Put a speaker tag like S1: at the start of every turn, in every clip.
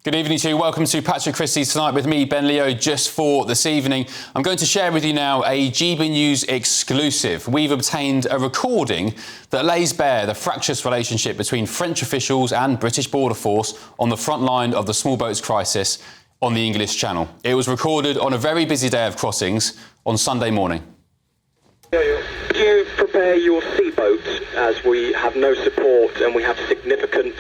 S1: Good evening to you. Welcome to Patrick Christie's Tonight with me, Ben Leo, just for this evening. I'm going to share with you now a GBNews exclusive. We've obtained a recording that lays bare the fractious relationship between French officials and British Border Force on the front line of the small boats crisis on the English Channel. It was recorded on a very busy day of crossings on Sunday morning.
S2: Do you prepare your sea boats as we have no support and we have significant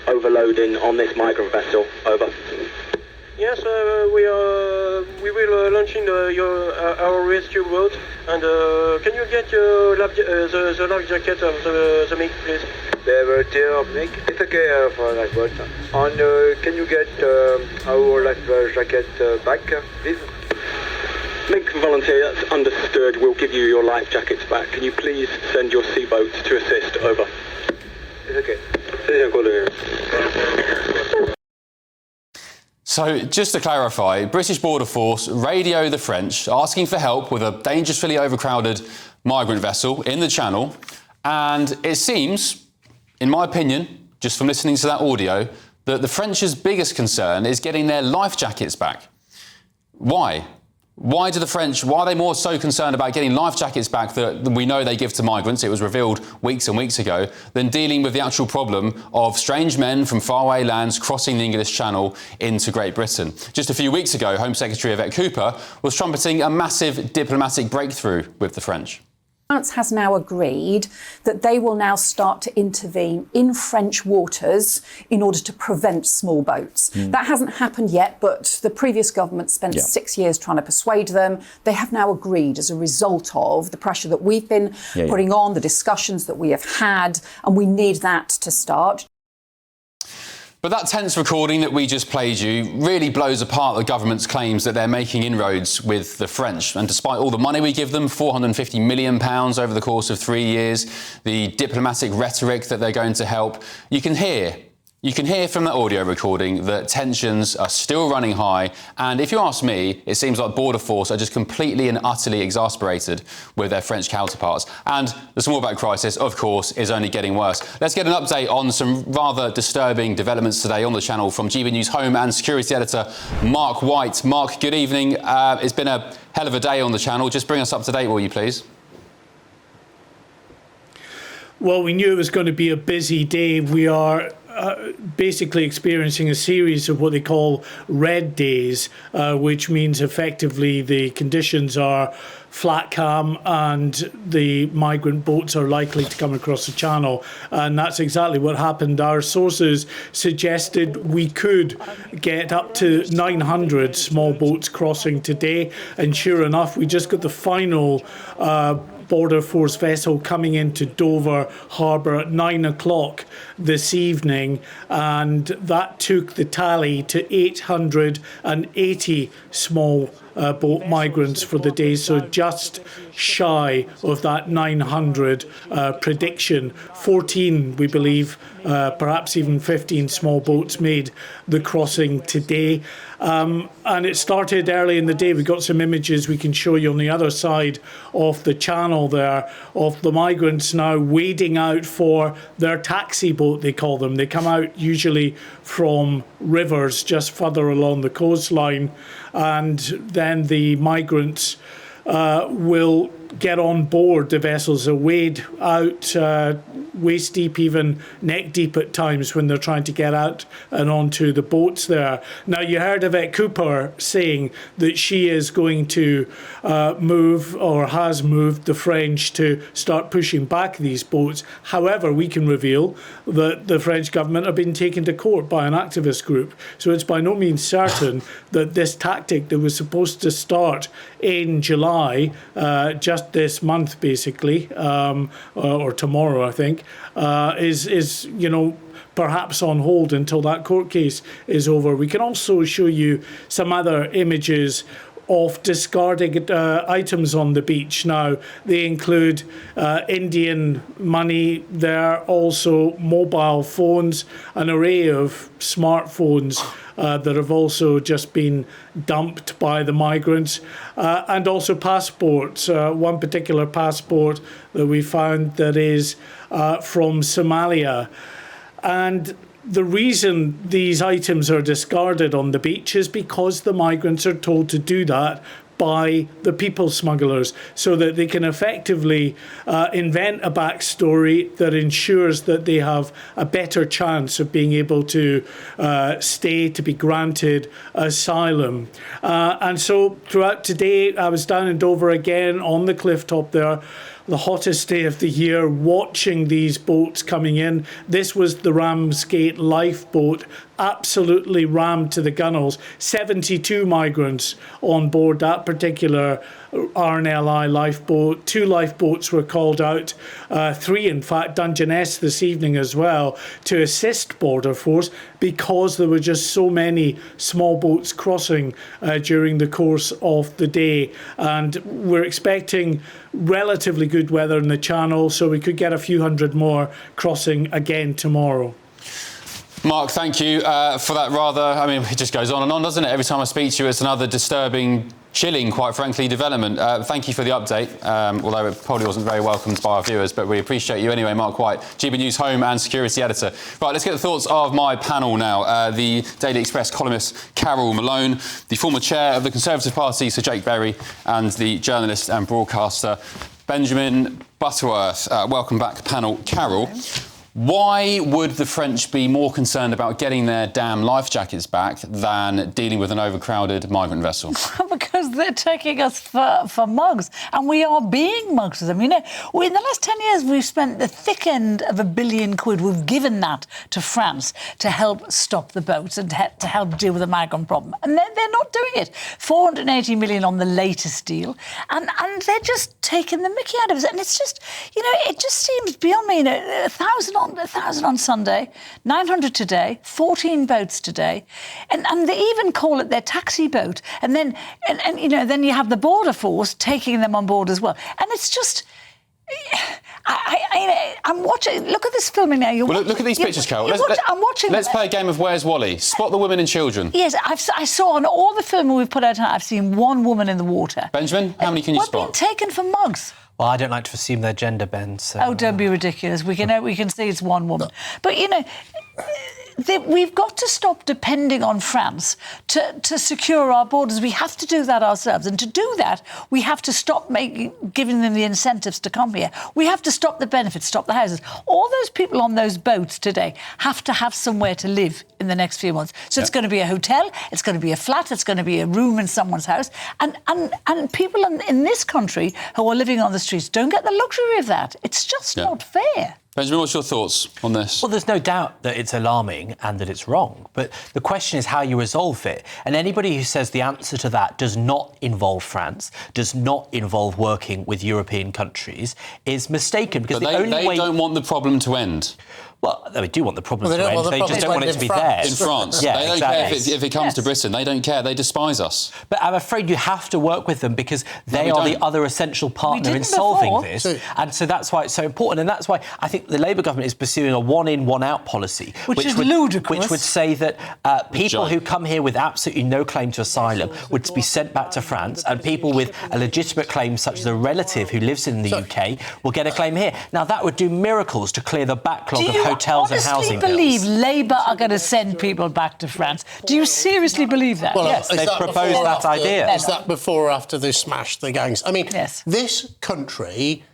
S2: overloading on this migrant vessel? Over.
S3: Yes, we will launch in our rescue boat. And can you get the life jacket of the mate, please?
S4: Dear Nick, it's okay for life boat. And can you get our life jacket back, please?
S2: Mick volunteer, that's understood. We'll give you your life jackets back. Can you please send your sea boats to assist? Over.
S4: It's okay.
S1: So, just to clarify, British Border Force radio the French asking for help with a dangerously overcrowded migrant vessel in the Channel, and it seems, in my opinion, just from listening to that audio, that the French's biggest concern is getting their life jackets back. Why? Why are they more so concerned about getting life jackets back that we know they give to migrants, it was revealed weeks and weeks ago, than dealing with the actual problem of strange men from faraway lands crossing the English Channel into Great Britain? Just a few weeks ago, Home Secretary Yvette Cooper was trumpeting a massive diplomatic breakthrough with the French.
S5: France has now agreed that they will now start to intervene in French waters in order to prevent small boats. That hasn't happened yet, but the previous government spent 6 years trying to persuade them. They have now agreed as a result of the pressure that we've been putting on, the discussions that we have had, and we need that to start.
S1: But that tense recording that we just played you really blows apart the government's claims that they're making inroads with the French. And despite all the money we give them, £450 million over the course of 3 years, the diplomatic rhetoric that they're going to help, you can hear from that audio recording that tensions are still running high. And if you ask me, it seems like Border Force are just completely and utterly exasperated with their French counterparts. And the small boat crisis, of course, is only getting worse. Let's get an update on some rather disturbing developments today on the Channel from GBNews Home and Security Editor Mark White. Mark, good evening. It's been a hell of a day on the Channel. Just bring us up to date, will you, please?
S6: Well, we knew it was going to be a busy day. We are basically experiencing a series of what they call red days, which means effectively the conditions are flat calm and the migrant boats are likely to come across the Channel. And that's exactly what happened. Our sources suggested we could get up to 900 small boats crossing today. And sure enough, we just got the final Border Force vessel coming into Dover Harbour at 9 o'clock this evening, and that took the tally to 880 small boat migrants for the day, so just shy of that 900 prediction. 14, we believe, perhaps even 15 small boats made the crossing today. And it started early in the day. We got some images we can show you on the other side of the Channel there of the migrants now wading out for their taxi boat, they call them. They come out usually from rivers just further along the coastline, and then the migrants will get on board the vessels that wade out waist deep, even neck deep at times when they're trying to get out and onto the boats there. Now, you heard Yvette Cooper saying that she is going to move, or has moved, the French to start pushing back these boats. However, we can reveal that the French government have been taken to court by an activist group. So it's by no means certain that this tactic that was supposed to start in July, just this month basically, or tomorrow I think, is perhaps on hold until that court case is over. We can also show you some other images of discarded items on the beach. Now, they include Indian money there, also mobile phones, an array of smartphones that have also just been dumped by the migrants, and also passports. One particular passport that we found that is from Somalia. And the reason these items are discarded on the beach is because the migrants are told to do that by the people smugglers, so that they can effectively invent a backstory that ensures that they have a better chance of being able to stay, to be granted asylum. And so throughout today, I was down in Dover again on the cliff top there, the hottest day of the year, watching these boats coming in. This was the Ramsgate lifeboat, absolutely rammed to the gunwales. 72 migrants on board that particular RNLI lifeboat. 2 lifeboats were called out, 3 in fact, Dungeness this evening as well, to assist Border Force, because there were just so many small boats crossing during the course of the day. And we're expecting relatively good weather in the Channel, so we could get a few hundred more crossing again tomorrow.
S1: Mark, thank you for that rather, I mean, it just goes on and on, doesn't it? Every time I speak to you, it's another disturbing, chilling, quite frankly, development. Thank you for the update, although it probably wasn't very welcomed by our viewers, but we appreciate you anyway. Mark White, GBNews Home and Security Editor. Right, let's get the thoughts of my panel now. The Daily Express columnist Carol Malone, the former chair of the Conservative Party, Sir Jake Berry, and the journalist and broadcaster Benjamin Butterworth. Welcome back, panel. Carol, why would the French be more concerned about getting their damn life jackets back than dealing with an overcrowded migrant vessel?
S7: Because they're taking us for mugs, and we are being mugs to them. You know, in the last 10 years, we've spent the thick end of £1 billion. We've given that to France to help stop the boats and to help deal with the migrant problem. And they're not doing it. 480 million on the latest deal, and they're just taking the mickey out of us. And it's just, you know, it just seems beyond me. You know, 1,000 on Sunday, 900 today, 14 boats today, and they even call it their taxi boat. And then, and you know, then you have the Border Force taking them on board as well. And it's just, I'm watching. Look at this filming now.
S1: Look at these pictures, Carol.
S7: I'm watching.
S1: Let's play a game of Where's Wally? Spot the women and children.
S7: Yes, I saw on all the filming we've put out tonight, I've seen one woman in the water.
S1: Benjamin, how many can you spot?
S7: We're being taken for mugs.
S8: Well, I don't like to assume their gender, Ben. So,
S7: oh, don't be ridiculous. We can see it's one woman. But, you know, we've got to stop depending on France to secure our borders. We have to do that ourselves. And to do that, we have to stop giving them the incentives to come here. We have to stop the benefits, stop the houses. All those people on those boats today have to have somewhere to live in the next few months. So it's going to be a hotel, it's going to be a flat, it's going to be a room in someone's house. And people in this country who are living on the streets don't get the luxury of that. It's just not fair.
S1: Benjamin, what's your thoughts on this?
S8: Well, there's no doubt that it's alarming and that it's wrong. But the question is how you resolve it. And anybody who says the answer to that does not involve France, does not involve working with European countries, is mistaken. Because
S1: but they don't want the problem to end.
S8: Well, they do want the problem to end. They just don't want it to be there.
S1: In France.
S8: Yeah,
S1: they don't care if it comes to Britain. They don't care. They despise us.
S8: But I'm afraid you have to work with them because they are the other essential partner in solving this. And so that's why it's so important. And that's why I think the Labour government is pursuing a one-in, one-out policy.
S7: Which is ludicrous.
S8: Which would say that people who come here with absolutely no claim to asylum would be sent back to France, and people with a legitimate claim, such as a relative who lives in the UK, will get a claim here. Now, that would do miracles to clear the backlog of hotels and housing bills.
S7: Do you honestly believe Labour are going to send people back to France? Do you seriously believe that?
S8: Well, yes, they've proposed that idea.
S9: Is that before or after they smashed the gangs? I mean, this country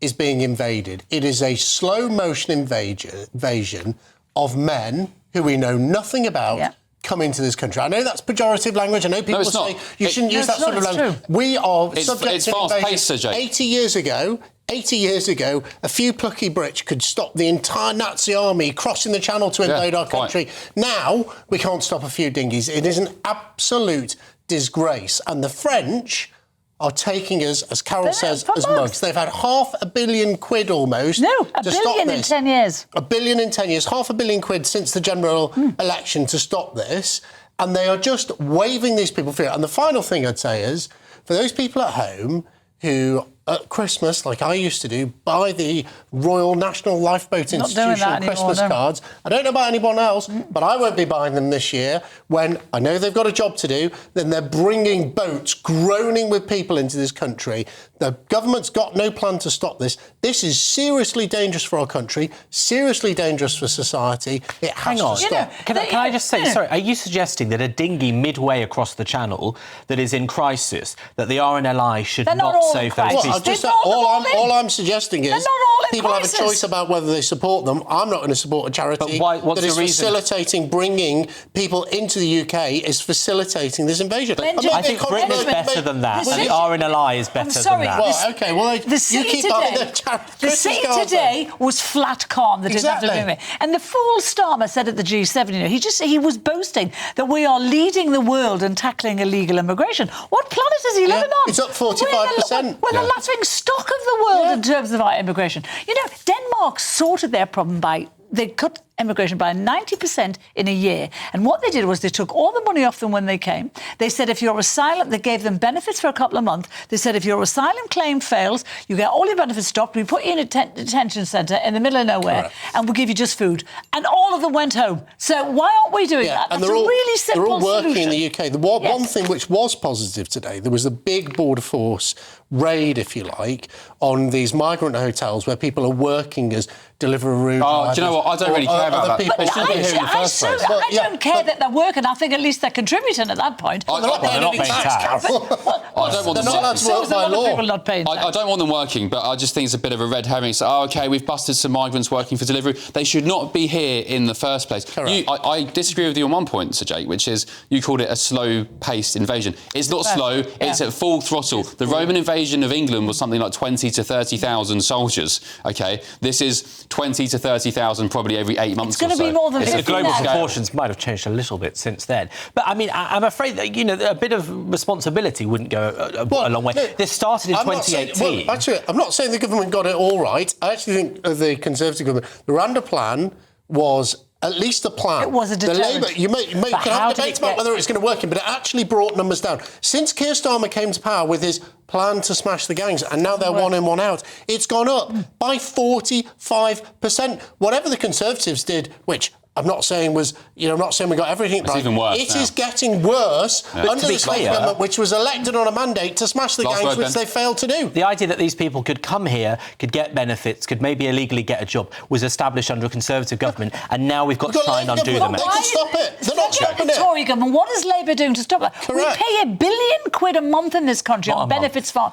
S9: is being invaded. It is a slow-motion invasion of men who we know nothing about come into this country. I know that's pejorative language. I know people say you shouldn't use that sort of language. We are subject to invasion. 80 years ago, a few plucky Brits could stop the entire Nazi army crossing the Channel to invade our country. Now, we can't stop a few dinghies. It is an absolute disgrace. And the French are taking us, as Carol says, as mugs. They've had £500 million almost to stop this.
S7: In 10 years.
S9: £1 billion in 10 years, £500 million since the general election to stop this. And they are just waving these people through. And the final thing I'd say is, for those people at home who at Christmas, like I used to do, buy the Royal National Lifeboat Institution Christmas cards. I don't know about anyone else, but I won't be buying them this year when I know they've got a job to do. Then they're bringing boats groaning with people into this country. The government's got no plan to stop this. This is seriously dangerous for our country, seriously dangerous for society. It has to stop.
S8: Can I just say, sorry, are you suggesting that a dinghy midway across the channel that is in crisis, that the RNLI should not save those people?
S9: All I'm suggesting is people have a choice about whether they support them. I'm not going to support a charity that is facilitating bringing people into the UK, is facilitating this invasion.
S8: I think Britain is better than that, and the RNLI is better than that.
S9: Well, OK, well, you keep buying the
S7: The sea today was flat calm. They didn't have to do it. And the fool Starmer said at the G7, you know, he was boasting that we are leading the world in tackling illegal immigration. What planet is he living on?
S9: It's up 45%.
S7: We're the laughing stock of the world in terms of our immigration. You know, Denmark sorted their problem by... They cut immigration by 90% in a year. And what they did was they took all the money off them when they came. They said if your asylum... They gave them benefits for a couple of months. They said if your asylum claim fails, you get all your benefits stopped. We put you in a detention centre in the middle of nowhere and we'll give you just food. And all of them went home. So why aren't we doing that?
S9: And
S7: That's a really simple
S9: solution. They're all working
S7: solution.
S9: in the UK. The one thing which was positive today, there was a big border force raid, if you like, on these migrant hotels where people are working as Deliveroo drivers.
S1: Do you know what? I don't really care about that. They shouldn't be here in the first place.
S7: I don't care that they're working. I think at least they're contributing at that point.
S9: They're not paying any tax.
S1: I don't want them working. I don't want them working, but I just think it's a bit of a red herring. So, OK, we've busted some migrants working for Deliveroo. They should not be here in the first place. I disagree with you on one point, Sir Jake, which is you called it a slow-paced invasion. It's not slow. It's at full throttle. The Roman invasion of England was something like 20 to 30,000 soldiers. OK, this is 20 to 30,000 probably every 8 months.
S7: It's going to be more than 50
S8: The global proportions might have changed a little bit since then. But, I mean, I'm afraid that, you know, a bit of responsibility wouldn't go a long way. This started in 2018.
S9: Actually, I'm not saying the government got it all right. I actually think the Conservative government, the Rwanda plan was at least a plan.
S7: It was a deterrent.
S9: The Labour, you can have debate about whether it's going to work, but it actually brought numbers down. Since Keir Starmer came to power with his plan to smash the gangs, and now they're one in, one out, it's gone up by 45%. Whatever the Conservatives did, which I'm not saying was, I'm not saying we got everything right.
S1: Even worse
S9: It is getting worse under the Labour government, which was elected on a mandate to smash the gangs, which they failed to do.
S8: The idea that these people could come here, could get benefits, could maybe illegally get a job, was established under a Conservative government, and now we've got to try and undo them.
S9: They can stop it. They're not stopping it.
S7: Tory government. What is Labour doing to stop that?
S9: Correct.
S7: We pay £1 billion a month in this country on benefits for...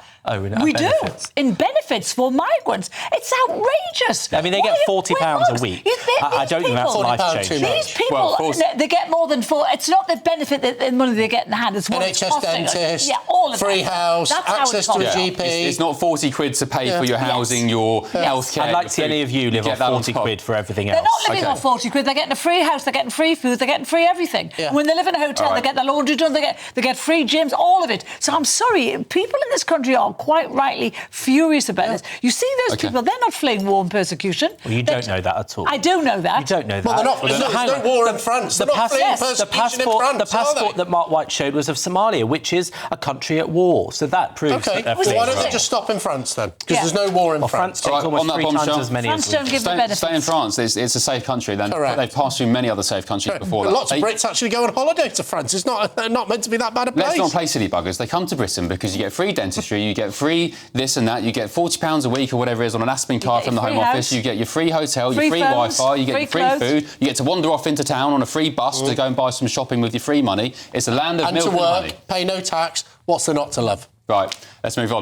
S8: we
S7: do. In benefits for migrants. It's outrageous.
S8: I mean, they get £40 a week. I don't think that's life-changing.
S7: These people, they get more than four. It's not the benefit that the money they get in hand. It's what it's
S9: NHS
S7: costing.
S9: dentist,
S7: all of
S9: free house, access to a GP.
S1: It's not 40 quid to pay for your housing, your healthcare.
S8: I'd like to see any of you live on 40 quid for everything else.
S7: They're not living on 40 quid. They're getting a free house. They're getting free food. They're getting free everything. When they live in a hotel, they get their laundry done. They get free gyms. All of it. So I'm sorry, people in this country are quite rightly furious about this. You see those people? They're not fleeing war and persecution.
S8: Well, you don't know that at all.
S7: I do know that.
S8: You don't know that.
S9: Well, they're not. There's no war in France. The
S8: passport that Mark White showed was of Somalia, which is a country at war. So that proves that they're fleeing.
S9: Why don't they just stop in France then? Because there's no war in France.
S8: France takes almost 3 times as many as we do.
S1: Stay in France. It's a safe country. Then they've passed through many other safe countries before that.
S9: Lots of Brits actually go on holiday to France. It's not meant to be that bad a place.
S1: Let's not play silly buggers. They come to Britain because you get free dentistry, you get free this and that, you get £40 a week or whatever it is on an Aspen card from the Home Office, you get your free hotel, your free Wi-Fi, you get your free food, you get to wander off into town on a free bus to go and buy some shopping with your free money. It's a land of milk and honey.
S9: And to work, pay no tax. What's there not to love?
S1: Right, let's move on.